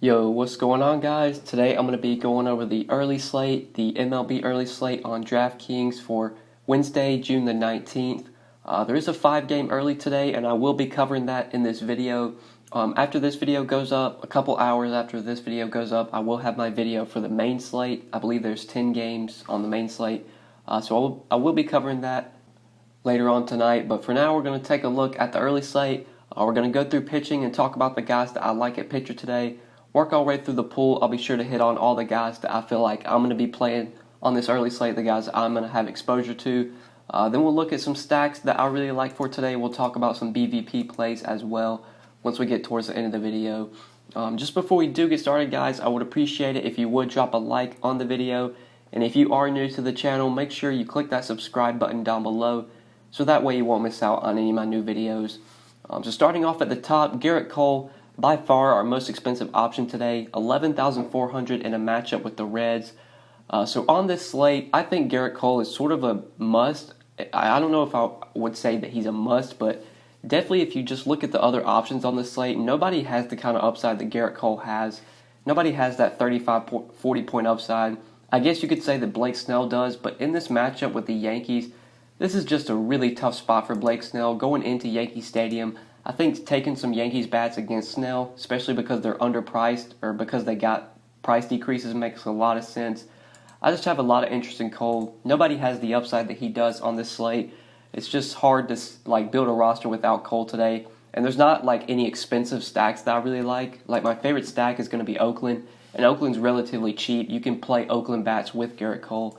Yo, what's going on, guys? Today I'm going to be going over the early slate, the MLB early slate on DraftKings for Wednesday, June the 19th. There is a 5-game early today, and I will be covering that in this video. After this video goes up, a couple hours after this video goes up, I will have my video for the main slate. I believe there's 10 games on the main slate, so I will be covering that later on tonight. But for now, we're going to take a look at the early slate. We're going to go through pitching and talk about the guys that I like at pitcher today. Work our way through the pool. I'll be sure to hit on all the guys that I feel like I'm going to be playing on this early slate, the guys I'm going to have exposure to. Then we'll look at some stacks that I really like for today. We'll talk about some BVP plays as well once we get towards the end of the video. Just before we do get started, guys, I would appreciate it if you would drop a like on the video. And if you are new to the channel, make sure you click that subscribe button down below so that way you won't miss out on any of my new videos. So starting off at the top, Garrett Cole, by far our most expensive option today, $11,400 in a matchup with the Reds. So on this slate, I think Garrett Cole is sort of a must. I don't know if I would say that he's a must, but definitely if you just look at the other options on this slate, nobody has the kind of upside that Garrett Cole has. Nobody has that 40-point upside. I guess you could say that Blake Snell does, but in this matchup with the Yankees, this is just a really tough spot for Blake Snell going into Yankee Stadium. I think taking some Yankees bats against Snell, especially because they're underpriced or because they got price decreases, makes a lot of sense. I just have a lot of interest in Cole. Nobody has the upside that he does on this slate. It's just hard to build a roster without Cole today. And there's not any expensive stacks that I really like. Like my favorite stack is going to be Oakland, and Oakland's relatively cheap. You can play Oakland bats with Garrett Cole.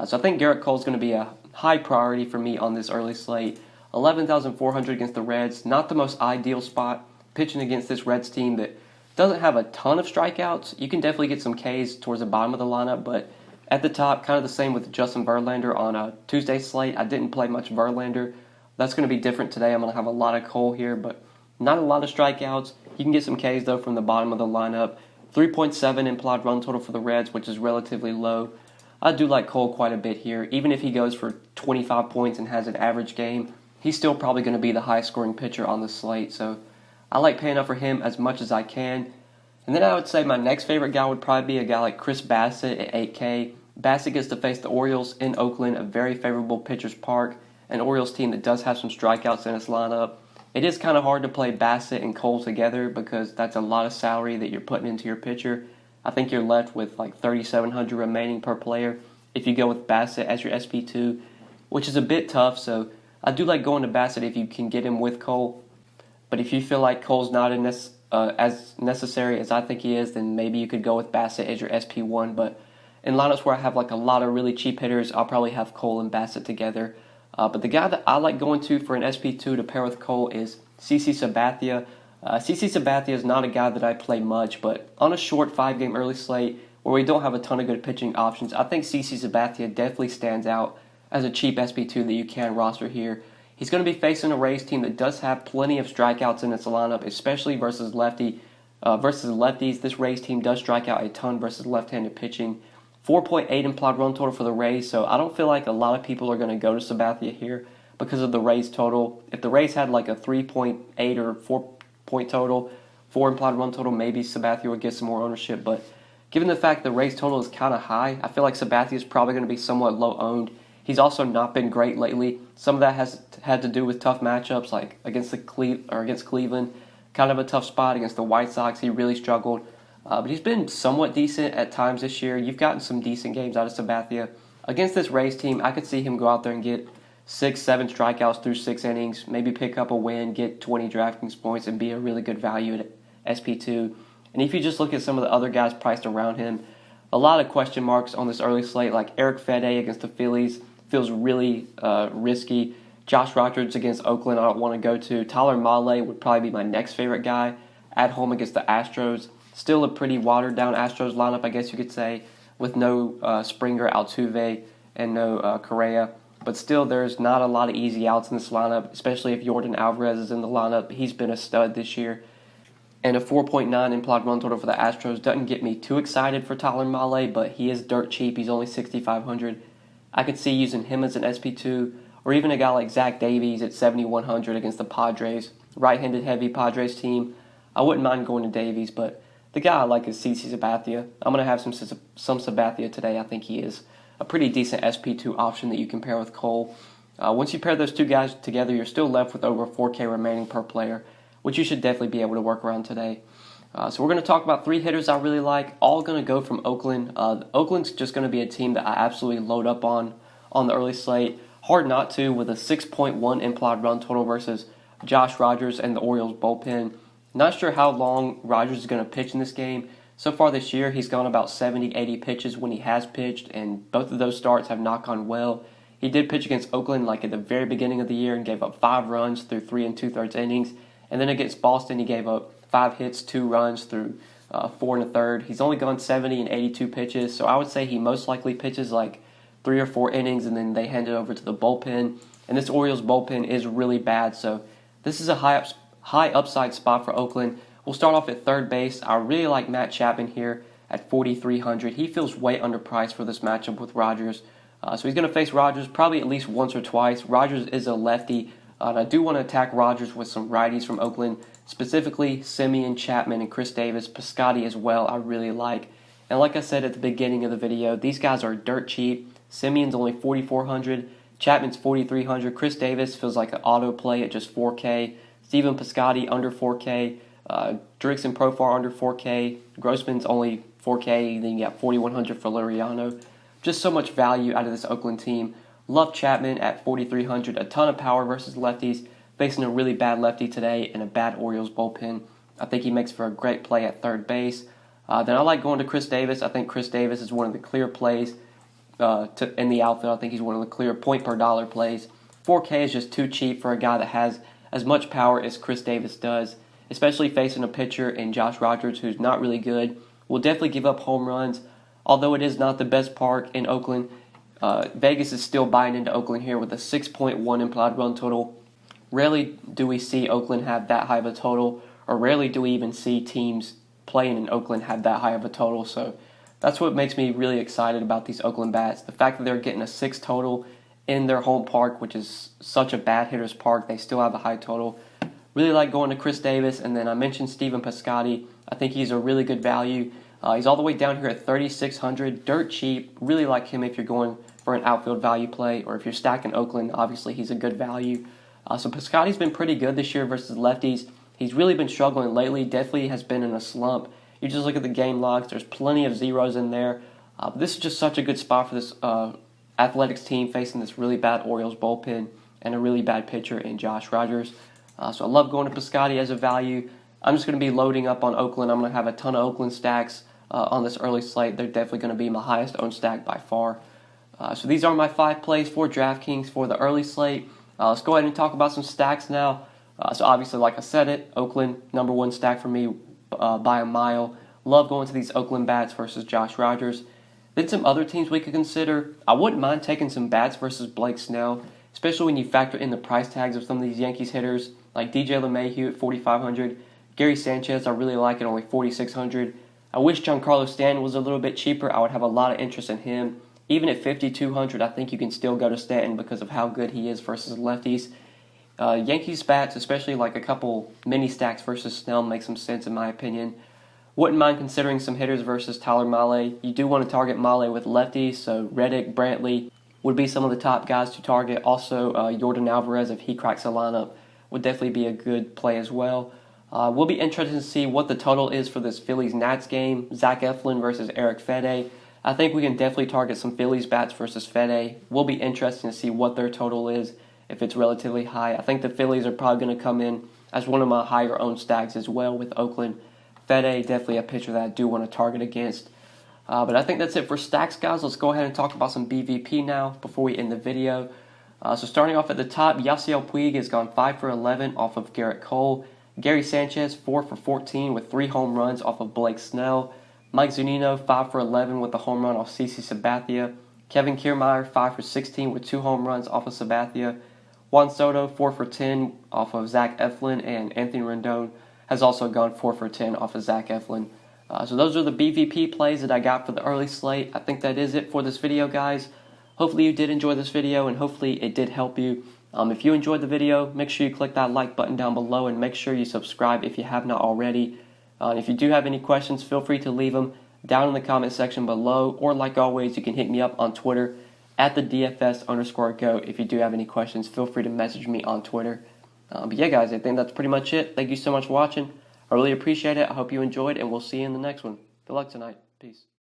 So I think Garrett Cole is going to be a high priority for me on this early slate. $11,400 against the Reds, not the most ideal spot. Pitching against this Reds team that doesn't have a ton of strikeouts. You can definitely get some Ks towards the bottom of the lineup, but at the top, kind of the same with Justin Verlander on a Tuesday slate. I didn't play much Verlander. That's going to be different today. I'm going to have a lot of Cole here, but not a lot of strikeouts. You can get some Ks, though, from the bottom of the lineup. 3.7 implied run total for the Reds, which is relatively low. I do like Cole quite a bit here. Even if he goes for 25 points and has an average game, he's still probably going to be the highest scoring pitcher on the slate. So I like paying up for him as much as I can. And then I would say my next favorite guy would probably be a guy like Chris Bassett at 8K. Bassett gets to face the Orioles in Oakland, a very favorable pitcher's park, an Orioles team that does have some strikeouts in its lineup. It is kind of hard to play Bassett and Cole together because that's a lot of salary that you're putting into your pitcher. I think you're left with $3,700 remaining per player if you go with Bassett as your SP2, which is a bit tough. So I do like going to Bassett if you can get him with Cole. But if you feel like Cole's not as necessary as I think he is, then maybe you could go with Bassett as your SP1. But in lineups where I have a lot of really cheap hitters, I'll probably have Cole and Bassett together. But the guy that I like going to for an SP2 to pair with Cole is CC Sabathia. CC Sabathia is not a guy that I play much, but on a short 5-game early slate where we don't have a ton of good pitching options, I think CC Sabathia definitely stands out as a cheap SP2 that you can roster here. He's going to be facing a Rays team that does have plenty of strikeouts in its lineup, especially versus lefties. This Rays team does strike out a ton versus left-handed pitching. 4.8 implied run total for the Rays, so I don't feel like a lot of people are going to go to Sabathia here because of the Rays total. If the Rays had a 3.8 or 4-point total, 4 implied run total, maybe Sabathia would get some more ownership. But given the fact the Rays total is kind of high, I feel like Sabathia is probably going to be somewhat low owned. He's also not been great lately. Some of that has had to do with tough matchups, like against Cleveland. Kind of a tough spot against the White Sox. He really struggled. But he's been somewhat decent at times this year. You've gotten some decent games out of Sabathia. Against this Rays team, I could see him go out there and get 6-7 strikeouts through 6 innings, maybe pick up a win, get 20 DraftKings points, and be a really good value at SP2. And if you just look at some of the other guys priced around him, a lot of question marks on this early slate, like Eric Fede against the Phillies feels really risky. Josh Rogers against Oakland, I don't want to go to. Tyler Mahle would probably be my next favorite guy at home against the Astros. Still a pretty watered-down Astros lineup, I guess you could say, with no Springer, Altuve, and no Correa. But still, there's not a lot of easy outs in this lineup, especially if Jordan Alvarez is in the lineup. He's been a stud this year. And a 4.9 implied run total for the Astros doesn't get me too excited for Tyler Mahle, but he is dirt cheap. He's only $6,500. I could see using him as an SP2, or even a guy like Zach Davies at $7,100 against the Padres. Right-handed heavy Padres team. I wouldn't mind going to Davies, but the guy I like is CC Sabathia. I'm going to have some Sabathia today. I think he is a pretty decent SP2 option that you can pair with Cole. Once you pair those two guys together, you're still left with over 4K remaining per player, which you should definitely be able to work around today. So we're going to talk about 3 hitters I really like, all going to go from Oakland. Oakland's just going to be a team that I absolutely load up on the early slate. Hard not to, with a 6.1 implied run total versus Josh Rogers and the Orioles bullpen. Not sure how long Rogers is going to pitch in this game. So far this year, he's gone about 70, 80 pitches when he has pitched, and both of those starts have not gone well. He did pitch against Oakland like at the very beginning of the year and gave up 5 runs through 3 2/3 innings. And then against Boston, he gave up 5 hits, 2 runs through 4 1/3. He's only gone 70 and 82 pitches, so I would say he most likely pitches like 3 or 4 innings, and then they hand it over to the bullpen. And this Orioles bullpen is really bad, so this is a high upside spot for Oakland. We'll start off at third base. I really like Matt Chapman here at 4,300. He feels way underpriced for this matchup with Rogers. So he's going to face Rogers probably at least once or twice. Rogers is a lefty, and I do want to attack Rogers with some righties from Oakland, specifically Semien, Chapman, and Chris Davis. Piscotty as well I really like. And like I said at the beginning of the video, these guys are dirt cheap. Semien's only 4,400. Chapman's 4,300. Chris Davis feels like an auto play at just 4K. Steven Piscotty under 4K. Drix and Profar under 4K. Grossman's only 4K. Then you got 4,100 for Liriano. Just so much value out of this Oakland team. Love Chapman at 4,300. A ton of power versus lefties. Facing a really bad lefty today and a bad Orioles bullpen. I think he makes for a great play at third base. Then I like going to Chris Davis. I think Chris Davis is one of the clear plays in the outfield. I think he's one of the clear point per dollar plays. 4K is just too cheap for a guy that has as much power as Chris Davis does, especially facing a pitcher in Josh Rogers who's not really good. Will definitely give up home runs, although it is not the best park in Oakland. Vegas is still buying into Oakland here with a 6.1 implied run total. Rarely do we see Oakland have that high of a total, or rarely do we even see teams playing in Oakland have that high of a total. So that's what makes me really excited about these Oakland bats. The fact that they're getting a 6 total in their home park, which is such a bad hitter's park, they still have a high total. Really like going to Chris Davis, and then I mentioned Steven Piscotty. I think he's a really good value. He's all the way down here at 3,600, dirt cheap. Really like him if you're going for an outfield value play, or if you're stacking Oakland, obviously he's a good value. So Piscotty's been pretty good this year versus lefties. He's really been struggling lately, definitely has been in a slump. You just look at the game logs, there's plenty of zeros in there. This is just such a good spot for this Athletics team facing this really bad Orioles bullpen and a really bad pitcher in Josh Rogers. So I love going to Piscotty as a value. I'm just going to be loading up on Oakland. I'm going to have a ton of Oakland stacks on this early slate. They're definitely going to be my highest owned stack by far. So these are my 5 plays for DraftKings for the early slate. Let's go ahead and talk about some stacks now. So obviously, like I said it, Oakland, number 1 stack for me by a mile. Love going to these Oakland bats versus Josh Rogers. Then some other teams we could consider. I wouldn't mind taking some bats versus Blake Snell, especially when you factor in the price tags of some of these Yankees hitters, like DJ LeMahieu at 4,500. Gary Sanchez, I really like at only 4,600. I wish Giancarlo Stanton was a little bit cheaper. I would have a lot of interest in him. Even at 5,200, I think you can still go to Stanton because of how good he is versus lefties. Yankees bats, especially like a couple mini stacks versus Snell, make some sense in my opinion. Wouldn't mind considering some hitters versus Tyler Mahle. You do want to target Mahle with lefties, so Reddick, Brantley would be some of the top guys to target. Also, Yordan Alvarez, if he cracks a lineup, would definitely be a good play as well. We'll be interested to see what the total is for this Phillies-Nats game. Zach Eflin versus Eric Fede. I think we can definitely target some Phillies bats versus Fede. We'll be interested to see what their total is, if it's relatively high. I think the Phillies are probably going to come in as one of my higher owned stacks as well with Oakland. Fede, definitely a pitcher that I do want to target against. But I think that's it for stacks, guys. Let's go ahead and talk about some BVP now before we end the video. So starting off at the top, Yasiel Puig has gone 5 for 11 off of Garrett Cole. Gary Sanchez, 4 for 14 with 3 home runs off of Blake Snell. Mike Zunino, 5 for 11 with a home run off CC Sabathia. Kevin Kiermaier, 5 for 16 with 2 home runs off of Sabathia. Juan Soto, 4 for 10 off of Zach Eflin. And Anthony Rendon has also gone 4 for 10 off of Zach Eflin. So those are the BVP plays that I got for the early slate. I think that is it for this video, guys. Hopefully you did enjoy this video, and hopefully it did help you. If you enjoyed the video, make sure you click that like button down below, and make sure you subscribe if you have not already. If you do have any questions, feel free to leave them down in the comment section below, or like always, you can hit me up on Twitter at the DFS_GOAT. If you do have any questions, feel free to message me on Twitter. But yeah, guys, I think that's pretty much it. Thank you so much for watching. I really appreciate it. I hope you enjoyed, and we'll see you in the next one. Good luck tonight. Peace.